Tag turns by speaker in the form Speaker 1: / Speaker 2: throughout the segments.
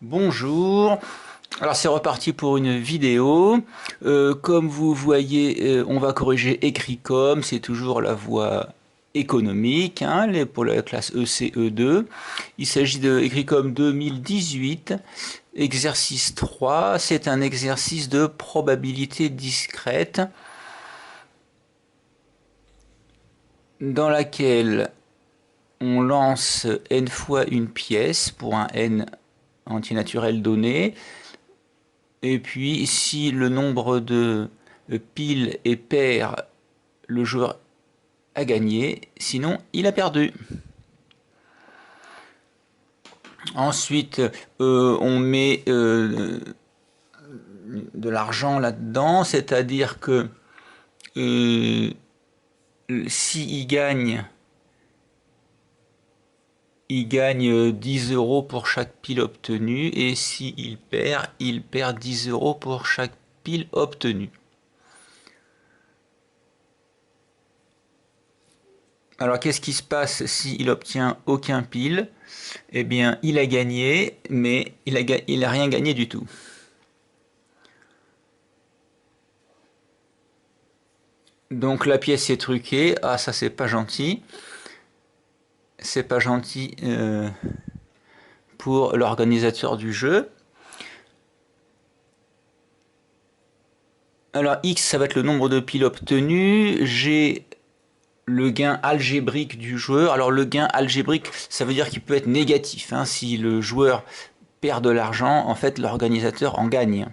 Speaker 1: Bonjour, alors c'est reparti pour une vidéo. Comme vous voyez, on va corriger écrit comme, c'est toujours la voie économique, hein, pour la classe ECE2. Il s'agit de écrit comme 2018, exercice 3, c'est un exercice de probabilité discrète dans laquelle on lance n fois une pièce pour un n entier naturel donné. Et puis, si le nombre de piles est pair, le joueur a gagné, sinon il a perdu. Ensuite, on met de l'argent là-dedans, c'est-à-dire que s'il gagne, il gagne 10 euros pour chaque pile obtenue, et s'il perd, il perd 10 euros pour chaque pile obtenue. Alors qu'est-ce qui se passe s'il obtient aucun pile? Eh bien, il a gagné, mais il a rien gagné du tout. Donc la pièce est truquée. Ah, ça c'est pas gentil. C'est pas gentil pour l'organisateur du jeu. Alors X, ça va être le nombre de piles obtenues. G, le gain algébrique du joueur. Alors le gain algébrique, ça veut dire qu'il peut être négatif, hein. Si le joueur perd de l'argent, en fait l'organisateur en gagne.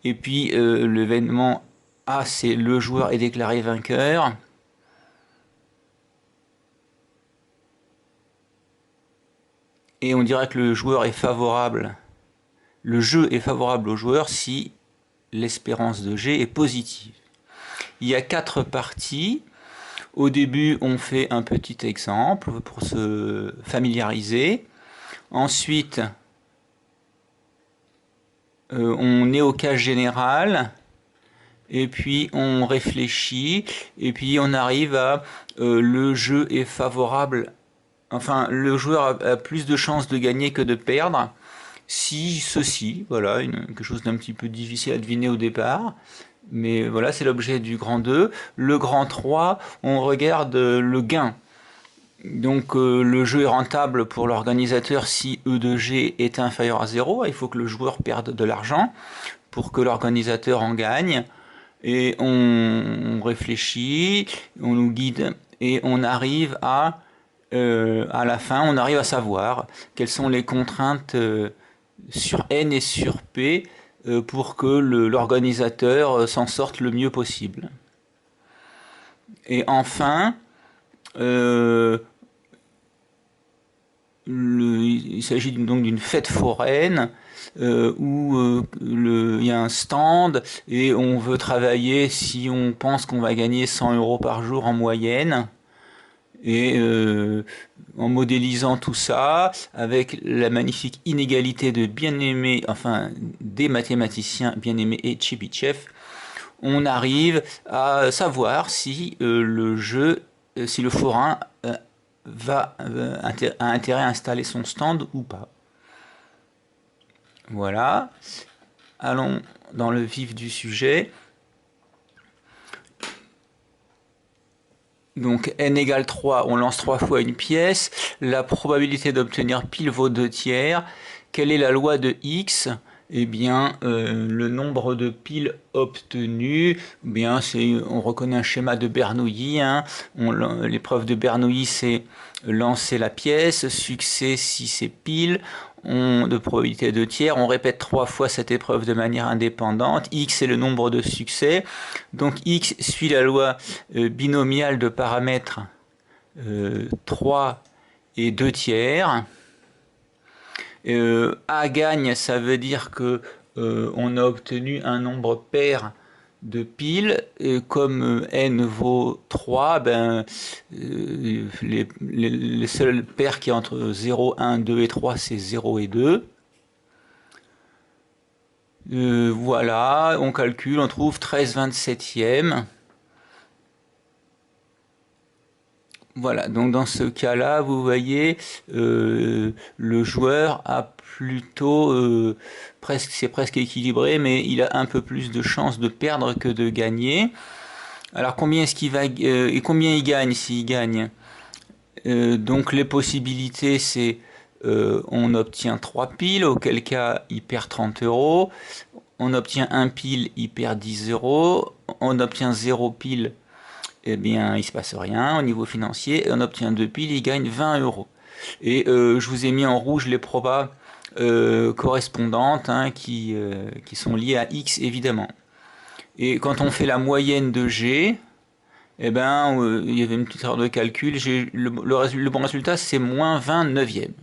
Speaker 1: Et puis l'événement A, c'est le joueur est déclaré vainqueur. Et on dirait que le joueur est favorable, le jeu est favorable au joueur si l'espérance de G est positive. Il y a 4 parties. Au début, on fait un petit exemple pour se familiariser. Ensuite, on est au cas général. Et puis on réfléchit. Et puis on arrive à le jeu est favorable. Enfin, le joueur a plus de chances de gagner que de perdre. Si ceci, voilà, quelque chose d'un petit peu difficile à deviner au départ. Mais voilà, c'est l'objet du grand 2. Le grand 3, on regarde le gain. Donc le jeu est rentable pour l'organisateur si E de G est inférieur à 0. Il faut que le joueur perde de l'argent pour que l'organisateur en gagne. Et on réfléchit, on nous guide et on arrive à la fin, on arrive à savoir quelles sont les contraintes sur N et sur P pour que l'organisateur s'en sorte le mieux possible. Et enfin, euh, il s'agit donc d'une fête foraine où il y a un stand et on veut travailler si on pense qu'on va gagner 100 euros par jour en moyenne. Et en modélisant tout ça, avec la magnifique inégalité de bien-aimé, enfin des mathématiciens bien-aimés et Tchibitchev, on arrive à savoir si le jeu, si le forain a intérêt à installer son stand ou pas. Voilà. Allons dans le vif du sujet. Donc n égale 3, on lance 3 fois une pièce. La probabilité d'obtenir pile vaut 2 tiers. Quelle est la loi de x? Eh bien, le nombre de piles obtenues, eh bien, on reconnaît un schéma de Bernoulli, hein. L'épreuve de Bernoulli, c'est lancer la pièce, succès si c'est pile, de probabilité de tiers. On répète 3 fois cette épreuve de manière indépendante. X est le nombre de succès. Donc X suit la loi binomiale de paramètres 3 et 2 tiers. A gagne, ça veut dire que on a obtenu un nombre pair de piles, et comme n vaut 3, ben, les seules paires qui entre 0, 1, 2 et 3, c'est 0 et 2. Voilà, on calcule, on trouve 13/27e. Voilà, donc dans ce cas-là, vous voyez, le joueur a plutôt presque, c'est presque équilibré, mais il a un peu plus de chances de perdre que de gagner. Alors combien est-ce qu'il va et combien il gagne s'il gagne? Donc les possibilités, c'est on obtient 3 piles, auquel cas il perd 30 euros. On obtient un pile, il perd 10 euros. On obtient 0 pile, eh bien, il se passe rien au niveau financier. Et on obtient 2 piles, il gagne 20 euros. Et je vous ai mis en rouge les probas correspondantes hein, qui sont liées à X évidemment. Et quand on fait la moyenne de G, eh ben, il y avait une petite erreur de calcul. Le bon résultat, c'est moins 20 neuvième,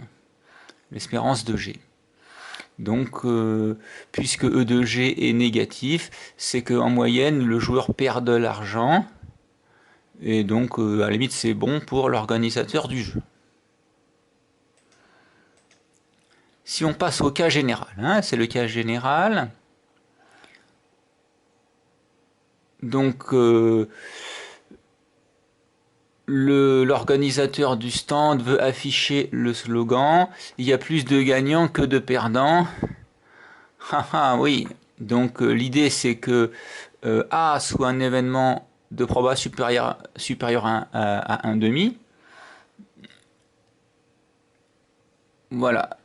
Speaker 1: l'espérance de G. Donc, puisque E de G est négatif, c'est qu'en moyenne, le joueur perd de l'argent. Et donc, à la limite, c'est bon pour l'organisateur du jeu. Si on passe au cas général, hein, c'est le cas général. Donc, l'organisateur du stand veut afficher le slogan « Il y a plus de gagnants que de perdants ». Ah ah oui, donc l'idée c'est que A soit un événement de proba supérieur à 1,5. Voilà.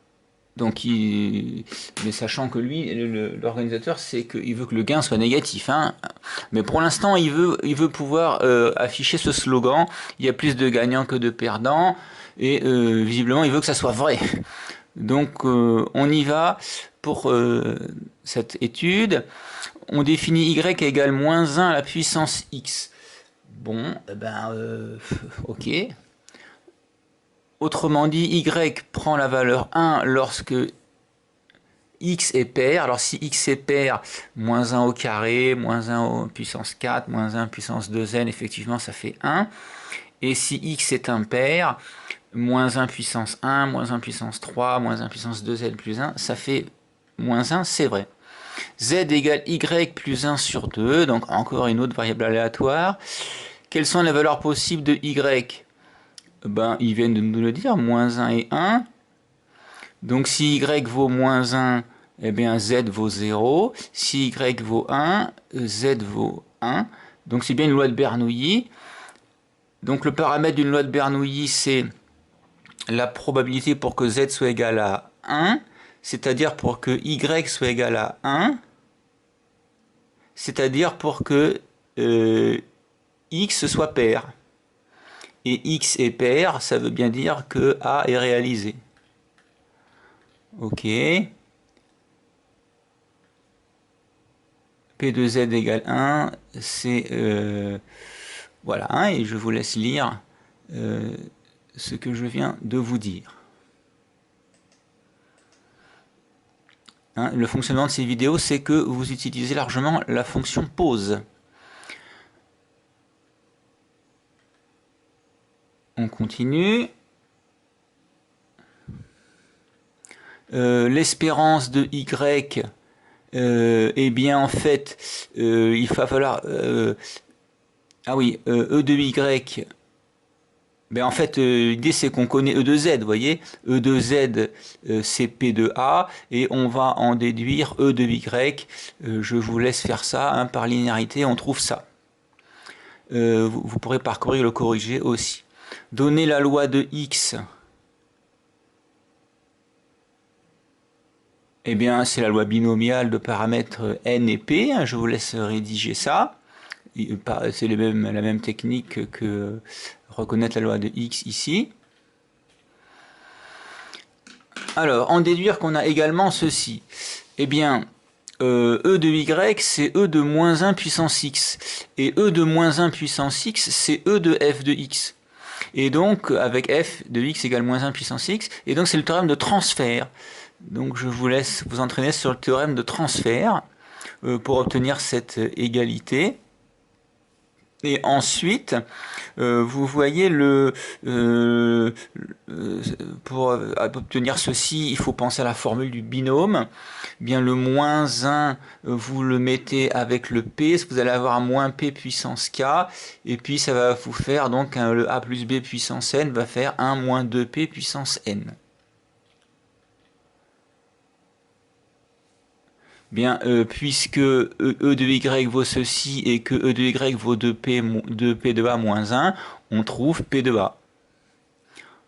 Speaker 1: Donc, mais sachant que lui, l'organisateur, c'est qu'il veut que le gain soit négatif. Hein. Mais pour l'instant, il veut pouvoir afficher ce slogan. Il y a plus de gagnants que de perdants. Et visiblement, il veut que ça soit vrai. Donc, on y va pour cette étude. On définit y égale moins 1 à la puissance x. Bon, eh ben, ok. Autrement dit, y prend la valeur 1 lorsque x est pair. Alors si x est pair, moins 1 au carré, moins 1 au puissance 4, moins 1 puissance 2n, effectivement ça fait 1. Et si x est impair, moins 1 puissance 1, moins 1 puissance 3, moins 1 puissance 2n plus 1, ça fait moins 1, c'est vrai. Z égale y plus 1 sur 2, donc encore une autre variable aléatoire. Quelles sont les valeurs possibles de y? Ben, ils viennent de nous le dire, moins 1 et 1. Donc si y vaut moins 1, eh bien z vaut 0. Si y vaut 1, z vaut 1. Donc c'est bien une loi de Bernoulli. Donc le paramètre d'une loi de Bernoulli, c'est la probabilité pour que z soit égal à 1, c'est-à-dire pour que y soit égal à 1, c'est-à-dire pour que x soit pair. Et x est pair, ça veut bien dire que A est réalisé. Ok. P de z égale 1, c'est... voilà, hein, et je vous laisse lire ce que je viens de vous dire. Hein, le fonctionnement de ces vidéos, c'est que vous utilisez largement la fonction pause. On continue. L'espérance de y, eh bien en fait, il va falloir... ah oui, E de y... Ben en fait, l'idée c'est qu'on connaît E de z, vous voyez. E de z, c'est P de A, et on va en déduire E de y. Je vous laisse faire ça, hein, par linéarité, on trouve ça. Vous pourrez parcourir le corriger aussi. Donner la loi de x, eh bien c'est la loi binomiale de paramètres n et p, hein, je vous laisse rédiger ça. C'est la même technique que reconnaître la loi de x ici. Alors, en déduire qu'on a également ceci. Eh bien, E de y, c'est E de moins 1 puissance x. Et E de moins 1 puissance x, c'est E de f de x. Et donc, avec f de x égale moins 1 puissance x, et donc c'est le théorème de transfert. Donc, je vous laisse vous entraîner sur le théorème de transfert pour obtenir cette égalité. Et ensuite, vous voyez pour obtenir ceci, il faut penser à la formule du binôme. Bien, le moins 1, vous le mettez avec le p, vous allez avoir un moins p puissance k, et puis ça va vous faire donc le a plus b puissance n va faire 1 moins 2p puissance n. Bien, puisque e de y vaut ceci et que e de y vaut 2p de a moins 1, on trouve p de a.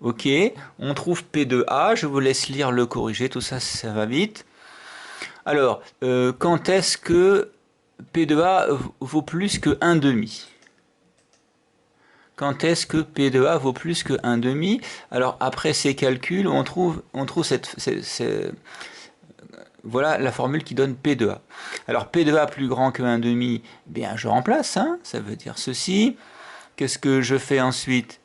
Speaker 1: Ok, on trouve p de a, je vous laisse lire le corriger, tout ça, ça va vite. Alors, quand est-ce que p de a vaut plus que 1 demi? Quand est-ce que p de a vaut plus que 1 demi? Alors, après ces calculs, on trouve voilà la formule qui donne P de A. Alors P de A plus grand que 1 demi, bien je remplace, hein, ça veut dire ceci. Qu'est-ce que je fais ensuite?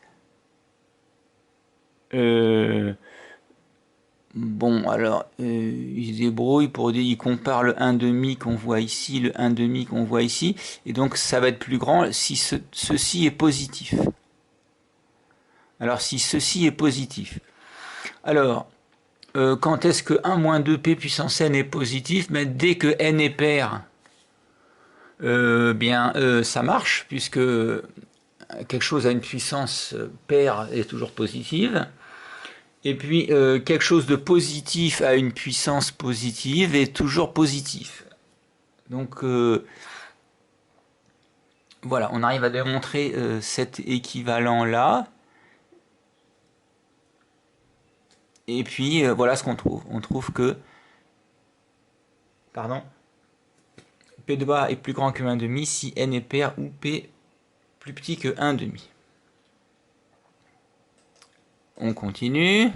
Speaker 1: Bon, alors, il se débrouille pour dire, il compare le 1 demi qu'on voit ici, le 1 demi qu'on voit ici, et donc ça va être plus grand si ceci est positif. Alors si ceci est positif. Alors, quand est-ce que 1 moins 2p puissance n est positif? Mais dès que n est pair, ça marche, puisque quelque chose à une puissance paire est toujours positive. Et puis, quelque chose de positif à une puissance positive est toujours positif. Donc, voilà, on arrive à démontrer cet équivalent-là. Et puis, voilà ce qu'on trouve. On trouve que, pardon, P de A est plus grand que 1 demi si n est pair ou P plus petit que 1 demi. On continue.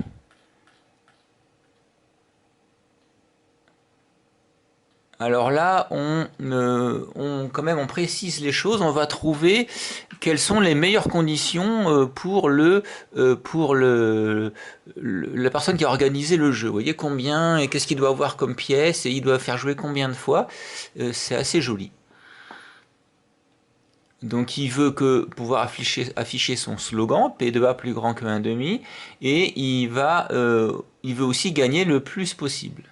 Speaker 1: Alors là, quand même, on précise les choses. On va trouver quelles sont les meilleures conditions pour la personne qui a organisé le jeu. Vous voyez combien et qu'est-ce qu'il doit avoir comme pièce et il doit faire jouer combien de fois. C'est assez joli. Donc il veut pouvoir afficher son slogan, P de A plus grand que 1 demi, et il veut aussi gagner le plus possible.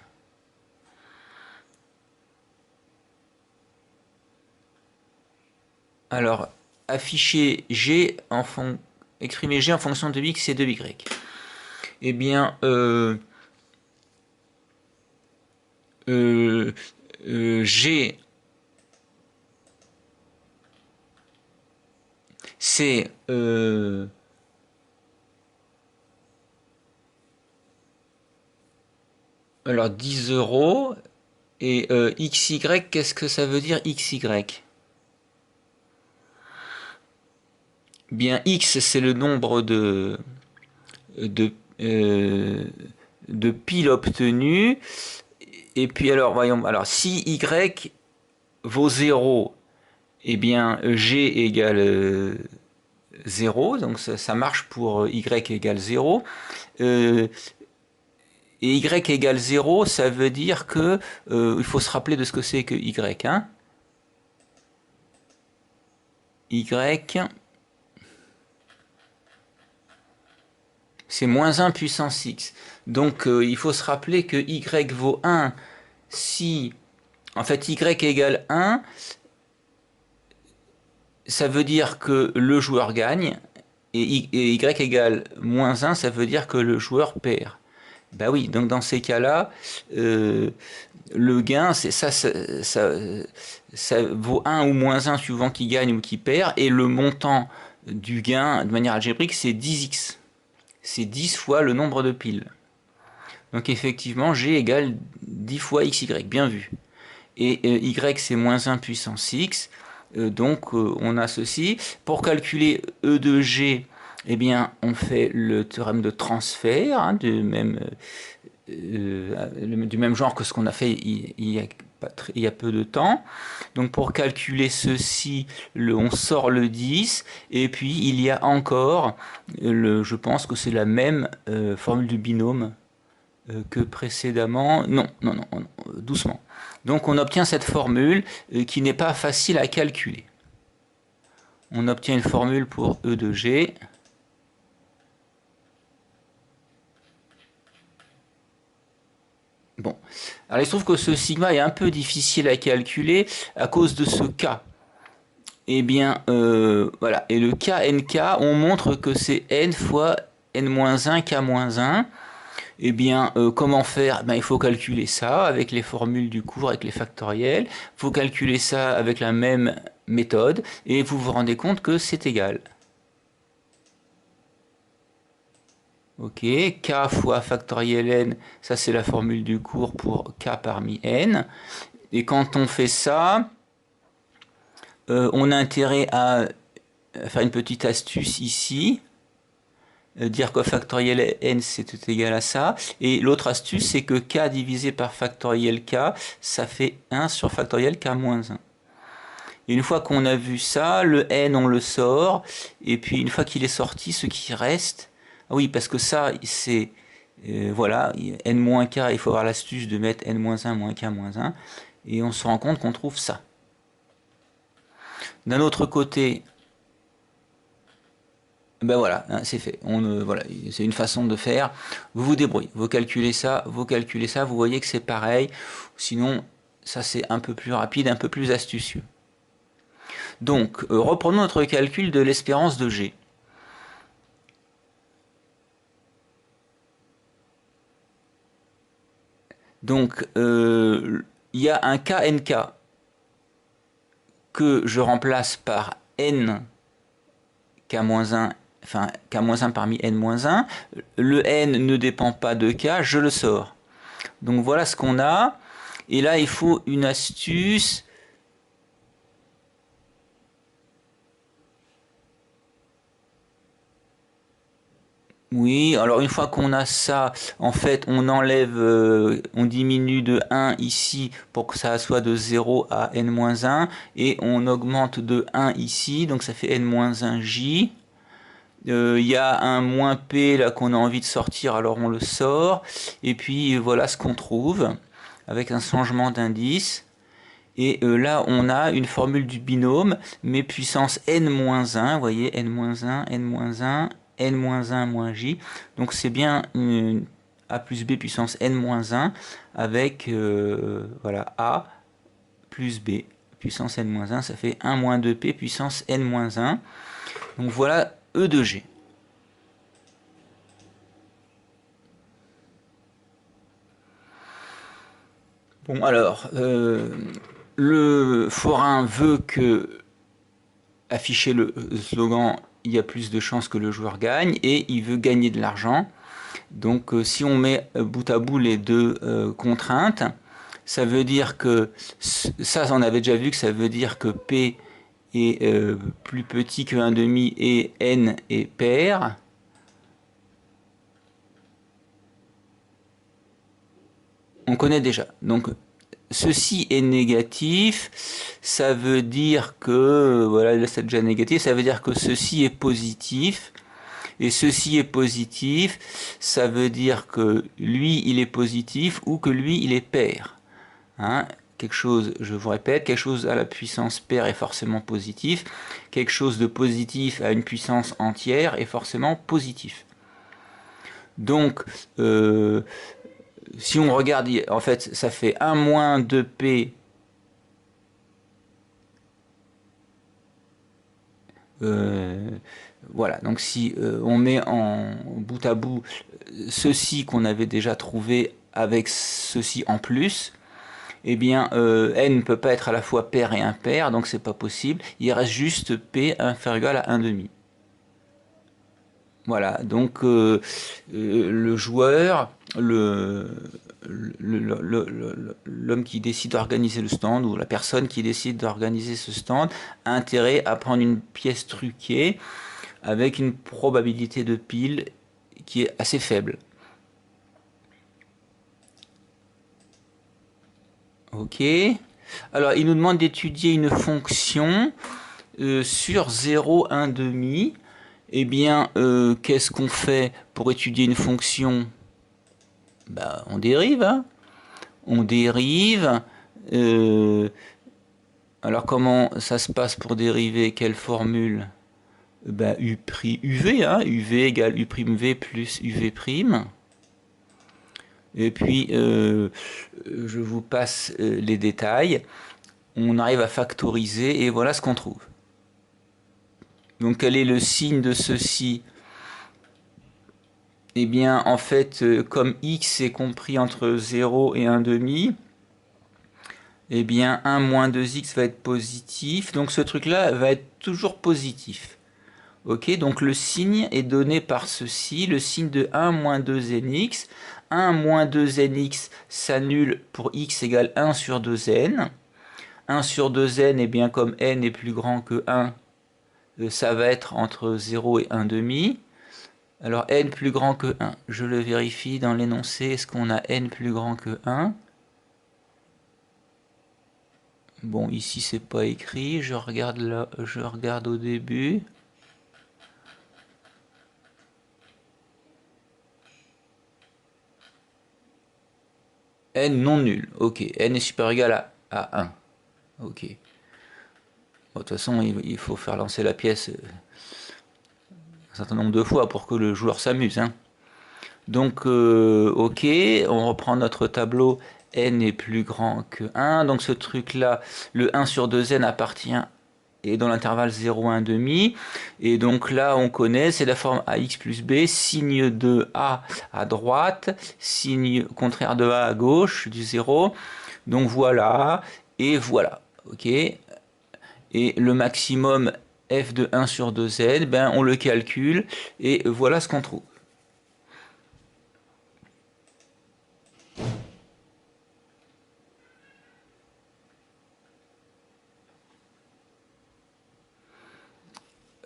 Speaker 1: Alors, exprimer G en fonction de X et de Y. Eh bien, G, c'est alors 10 euros, et XY, qu'est-ce que ça veut dire XY? Bien, X, c'est le nombre de piles obtenues. Et puis alors, voyons, alors si Y vaut 0, eh bien G égale 0, donc ça marche pour Y égale 0. Et Y égale 0, ça veut dire que il faut se rappeler de ce que c'est que Y. Hein. Y, c'est moins 1 puissance x. Donc il faut se rappeler que y vaut 1 si... En fait, y égale 1, ça veut dire que le joueur gagne, et y égale moins 1, ça veut dire que le joueur perd. Ben oui, donc dans ces cas-là, le gain, ça vaut 1 ou moins 1 suivant qui gagne ou qui perd, et le montant du gain, de manière algébrique, c'est 10x. C'est 10 fois le nombre de piles. Donc effectivement, G égale 10 fois XY, bien vu. Et Y c'est moins 1 puissance X, donc on a ceci. Pour calculer E de G, eh bien on fait le théorème de transfert, hein, du même genre que ce qu'on a fait il y a peu de temps. Donc pour calculer ceci, on sort le 10, et puis il y a encore, je pense que c'est la même formule du binôme que précédemment. Non, doucement. Donc on obtient cette formule qui n'est pas facile à calculer. On obtient une formule pour E de G. Bon, alors il se trouve que ce sigma est un peu difficile à calculer à cause de ce K. Eh bien, voilà. Et le KNK, on montre que c'est n fois n-1 K-1. Eh bien, comment faire? Ben, il faut calculer ça avec les formules du cours, avec les factoriels. Il faut calculer ça avec la même méthode. Et vous vous rendez compte que c'est égal. Ok, k fois factoriel n, ça c'est la formule du cours pour k parmi n. Et quand on fait ça, on a intérêt à faire une petite astuce ici, dire que factoriel n c'est égal à ça. Et l'autre astuce, c'est que k divisé par factoriel k, ça fait 1 sur factoriel k moins 1. Et une fois qu'on a vu ça, le n on le sort, et puis une fois qu'il est sorti, ce qui reste, ah oui, parce que ça c'est, voilà, n-k, il faut avoir l'astuce de mettre n-1 moins k moins 1, et on se rend compte qu'on trouve ça. D'un autre côté, ben voilà, hein, c'est fait. Voilà, c'est une façon de faire. Vous vous débrouillez, vous calculez ça, vous voyez que c'est pareil. Sinon, ça c'est un peu plus rapide, un peu plus astucieux. Donc, reprenons notre calcul de l'espérance de G. Donc, il y a un KNK que je remplace par n k-1, enfin k-1 parmi n-1. Le n ne dépend pas de k, je le sors. Donc voilà ce qu'on a. Et là, il faut une astuce. Oui, alors une fois qu'on a ça, en fait, on enlève, on diminue de 1 ici pour que ça soit de 0 à n-1 et on augmente de 1 ici, donc ça fait n-1j. Il y a un moins p là qu'on a envie de sortir, alors on le sort. Et puis voilà ce qu'on trouve avec un changement d'indice. Et là, on a une formule du binôme, mais puissance n-1, vous voyez, n-1, n-1, n-1 moins j. Donc c'est bien une a plus b puissance n-1 avec voilà, a plus b puissance n-1, ça fait 1 moins 2p puissance n-1. Donc voilà E de g. Bon alors, le forain veut que afficher le slogan il y a plus de chances que le joueur gagne et il veut gagner de l'argent. Donc si on met bout à bout les deux contraintes, ça veut dire que, ça on avait déjà vu que ça veut dire que P est plus petit que 1,5 et N est pair. On connaît déjà. Donc ceci est négatif, ça veut dire que, voilà, là c'est déjà négatif, ça veut dire que ceci est positif, et ceci est positif, ça veut dire que lui il est positif ou que lui il est pair. Hein, quelque chose, je vous répète, quelque chose à la puissance paire est forcément positif, quelque chose de positif à une puissance entière est forcément positif. Donc, si on regarde, en fait, ça fait 1 moins 2p voilà, donc si on met en bout à bout ceci qu'on avait déjà trouvé avec ceci en plus, eh bien n ne peut pas être à la fois pair et impair, donc c'est pas possible. Il reste juste p inférieur ou égal à 1,5. Voilà, donc le joueur, l'homme qui décide d'organiser le stand ou la personne qui décide d'organiser ce stand a intérêt à prendre une pièce truquée avec une probabilité de pile qui est assez faible. Ok. Alors, il nous demande d'étudier une fonction sur 0, 1 demi. Eh bien, qu'est-ce qu'on fait pour étudier une fonction? Bah, on dérive, hein. On dérive. Alors comment ça se passe pour dériver? Quelle formule? Ben, UV, hein, UV égale U'V plus UV'. Et puis, je vous passe les détails. On arrive à factoriser et voilà ce qu'on trouve. Donc, quel est le signe de ceci? Eh bien, en fait, comme x est compris entre 0 et 1,5, eh bien, 1 moins 2x va être positif. Donc, ce truc-là va être toujours positif. Ok, donc le signe est donné par ceci, le signe de 1 moins 2nx. 1 moins 2nx s'annule pour x égale 1 sur 2n. 1 sur 2n, eh bien, comme n est plus grand que 1, ça va être entre 0 et 1,5. Alors n plus grand que 1, je le vérifie dans l'énoncé, est-ce qu'on a n plus grand que 1? Bon, ici c'est pas écrit, je regarde là, je regarde au début. N non nul, ok, n est supérieur ou égal à 1, ok. Bon, de toute façon, il faut faire lancer la pièce un certain nombre de fois pour que le joueur s'amuse, hein. Donc, ok, on reprend notre tableau, n est plus grand que 1, donc ce truc-là, le 1 sur 2n appartient et dans l'intervalle 0, 1 demi. Et donc là, on connaît, c'est la forme ax plus b, signe de a à droite, signe contraire de a à gauche, du 0. Donc voilà, et voilà, ok. Et le maximum f de 1 sur 2z, ben on le calcule, et voilà ce qu'on trouve.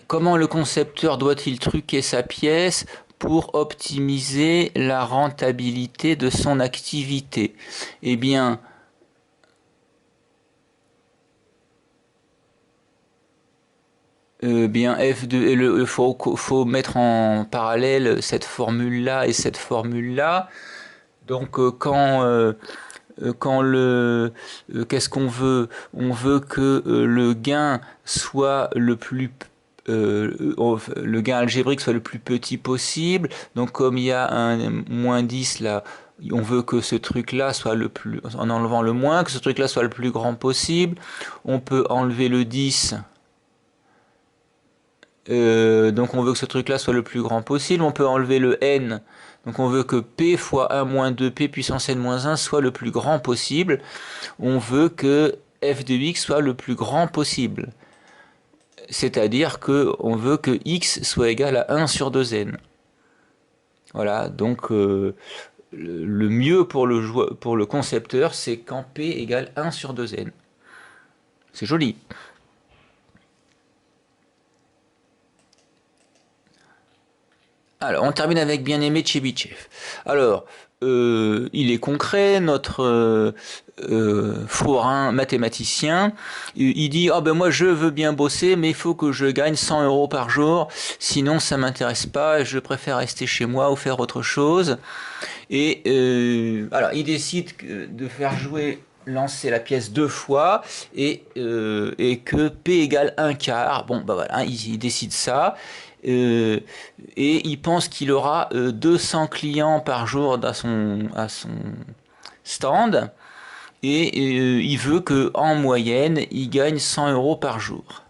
Speaker 1: Comment le concepteur doit-il truquer sa pièce pour optimiser la rentabilité de son activité? Eh bien, il faut mettre en parallèle cette formule-là et cette formule-là. Donc, quand qu'est-ce qu'on veut? On veut que le gain soit le gain algébrique soit le plus petit possible. Donc comme il y a un moins 10 là, on veut que ce truc là soit le plus, en enlevant le moins, que ce truc là soit le plus grand possible. On peut enlever le 10. Donc on veut que ce truc là soit le plus grand possible. On peut enlever le n. Donc on veut que p fois 1 moins 2 p puissance n moins 1 soit le plus grand possible. On veut que f de x soit le plus grand possible. C'est-à-dire que on veut que x soit égal à 1 sur 2n. Voilà, donc le mieux pour le concepteur, c'est quand p égale 1 sur 2n. C'est joli. Alors, on termine avec Bien-Aimé Tchebychev. Alors, il est concret, notre forain mathématicien. Il dit, ah ben moi je veux bien bosser, mais il faut que je gagne 100 euros par jour, sinon ça m'intéresse pas, je préfère rester chez moi ou faire autre chose. Et alors, il décide de faire lancer la pièce 2 fois et que P égale 1 quart. Bon, bah voilà, il décide ça. Et il pense qu'il aura 200 clients par jour à son stand. Et il veut que en moyenne, il gagne 100 euros par jour.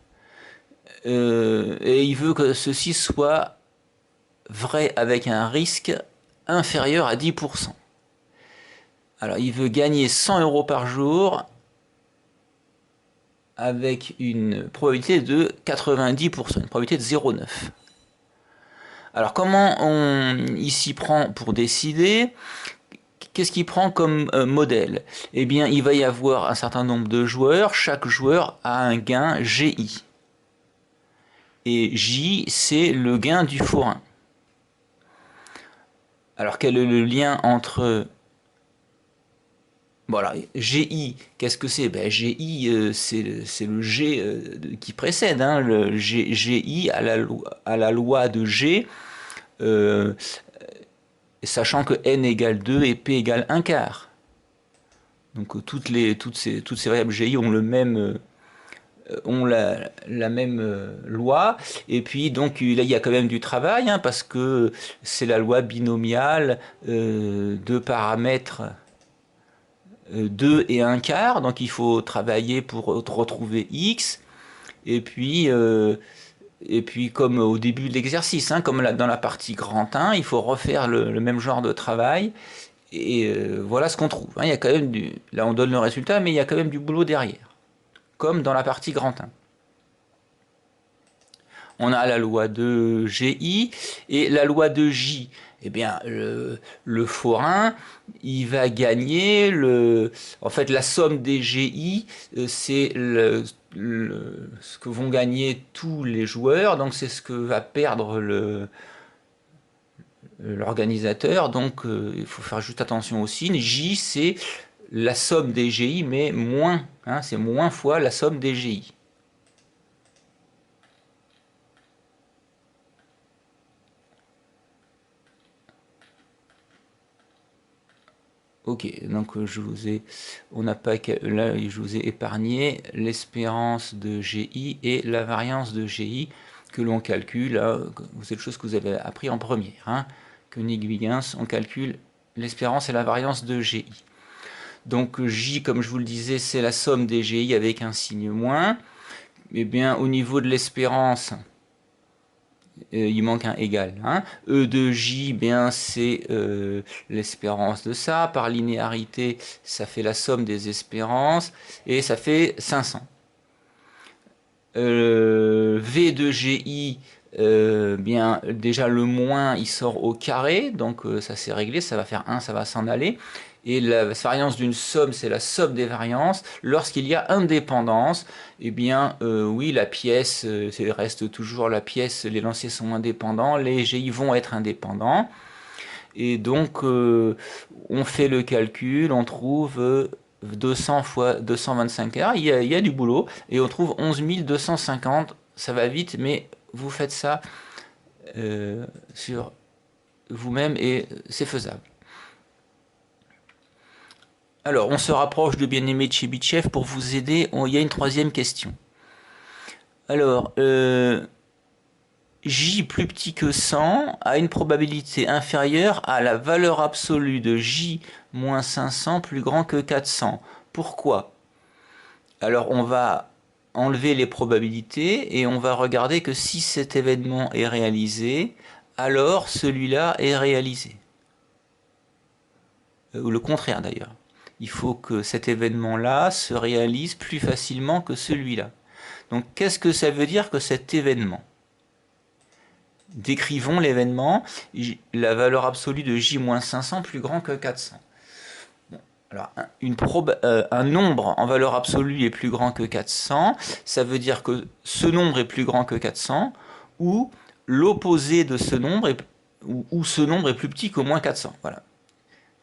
Speaker 1: Et il veut que ceci soit vrai avec un risque inférieur à 10%. Alors, il veut gagner 100 euros par jour avec une probabilité de 90%, une probabilité de 0,9. Alors, comment il s'y prend pour décider? Qu'est-ce qu'il prend comme modèle? Eh bien, il va y avoir un certain nombre de joueurs. Chaque joueur a un gain GI. Et J, c'est le gain du forain. Alors, quel est le lien entre... Voilà, GI, qu'est-ce que c'est? Ben, GI, c'est le G qui précède, hein, le GI à la loi de G, euh, sachant que n égale 2 et p égale 1 quart. Donc toutes ces variables GI ont le même ont la même loi. Et puis donc là il y a quand même du travail, hein, parce que c'est la loi binomiale de paramètres 2 et un quart. Donc il faut travailler pour retrouver x. Et puis, euh, et puis comme au début de l'exercice, hein, comme dans la partie grand 1, il faut refaire le même genre de travail. Et voilà ce qu'on trouve, hein. Il y a quand même là on donne le résultat, mais il y a quand même du boulot derrière, comme dans la partie grand 1. On a la loi de GI et la loi de J. Eh bien, le forain, il va gagner en fait, la somme des GI, c'est ce que vont gagner tous les joueurs. Donc, c'est ce que va perdre l'organisateur. Donc, il faut faire juste attention au signe. J, c'est la somme des GI, mais moins. Hein, c'est moins fois la somme des GI. Ok, donc on n'a pas là, je vous ai épargné l'espérance de GI et la variance de GI que l'on calcule. C'est quelque chose que vous avez appris en première, hein, Koenig-Huygens, on calcule l'espérance et la variance de GI. Donc J, comme je vous le disais, c'est la somme des GI avec un signe moins. Eh bien, au niveau de l'espérance, il manque un égal, hein. E de J, bien c'est l'espérance de ça. Par linéarité, ça fait la somme des espérances et ça fait 500. V de GI, bien déjà le moins il sort au carré, donc ça c'est réglé, ça va faire 1, ça va s'en aller. Et la variance d'une somme, c'est la somme des variances. Lorsqu'il y a indépendance, eh bien oui, la pièce reste toujours la pièce, les lanciers sont indépendants, les GI vont être indépendants. Et donc on fait le calcul, on trouve 200 fois 225 heures, il y a du boulot, et on trouve 11 250, ça va vite, mais vous faites ça sur vous-même et c'est faisable. Alors, on se rapproche de Bien-Aimé Tchebychev pour vous aider. Il y a une troisième question. Alors, J plus petit que 100 a une probabilité inférieure à la valeur absolue de J moins 500 plus grand que 400. Pourquoi? Alors, on va enlever les probabilités et on va regarder que si cet événement est réalisé, alors celui-là est réalisé. Ou le contraire d'ailleurs. Il faut que cet événement-là se réalise plus facilement que celui-là. Donc qu'est-ce que ça veut dire que cet événement? Décrivons l'événement, la valeur absolue de J-500 plus grand que 400. Bon, alors un nombre en valeur absolue est plus grand que 400, ça veut dire que ce nombre est plus grand que 400, ou l'opposé de ce nombre, ou ce nombre est plus petit qu'au moins 400. Voilà.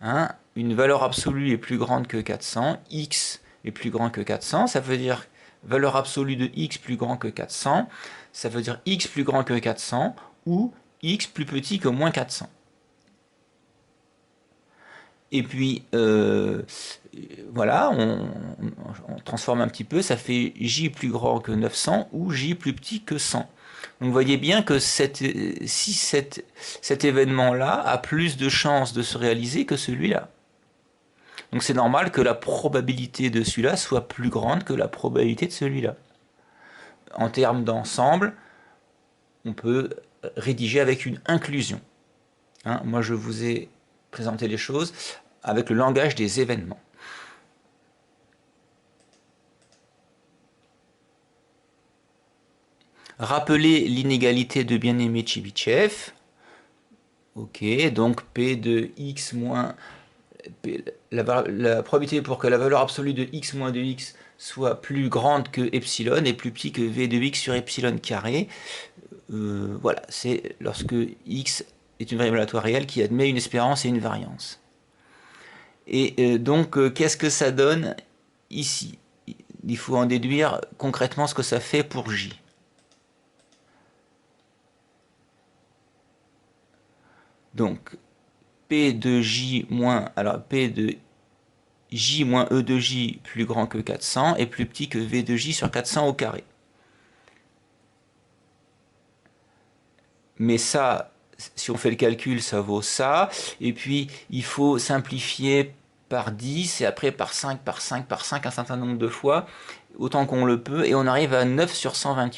Speaker 1: Hein, une valeur absolue est plus grande que 400, x est plus grand que 400, ça veut dire valeur absolue de x plus grand que 400, ça veut dire x plus grand que 400 ou x plus petit que moins 400. Et puis, voilà, on transforme un petit peu, ça fait j plus grand que 900 ou j plus petit que 100. Donc vous voyez bien que si cet événement-là a plus de chances de se réaliser que celui-là. Donc c'est normal que la probabilité de celui-là soit plus grande que la probabilité de celui-là. En termes d'ensemble, on peut rédiger avec une inclusion. Hein, moi je vous ai présenté les choses avec le langage des événements. Rappelez l'inégalité de Bien-Aimé Tchebychev. Ok, donc P de x moins... la probabilité pour que la valeur absolue de x moins de x soit plus grande que epsilon et plus petit que v de x sur epsilon carré. Voilà, c'est lorsque x est une variable aléatoire réelle qui admet une espérance et une variance. Et donc, qu'est-ce que ça donne ici? Il faut en déduire concrètement ce que ça fait pour J. Donc, P de J moins, alors P de j moins e de j plus grand que 400 est plus petit que v de j sur 400 au carré. Mais ça, si on fait le calcul, ça vaut ça. Et puis, il faut simplifier par 10 et après par 5, par 5, par 5 un certain nombre de fois, autant qu'on le peut. Et on arrive à 9 sur 128.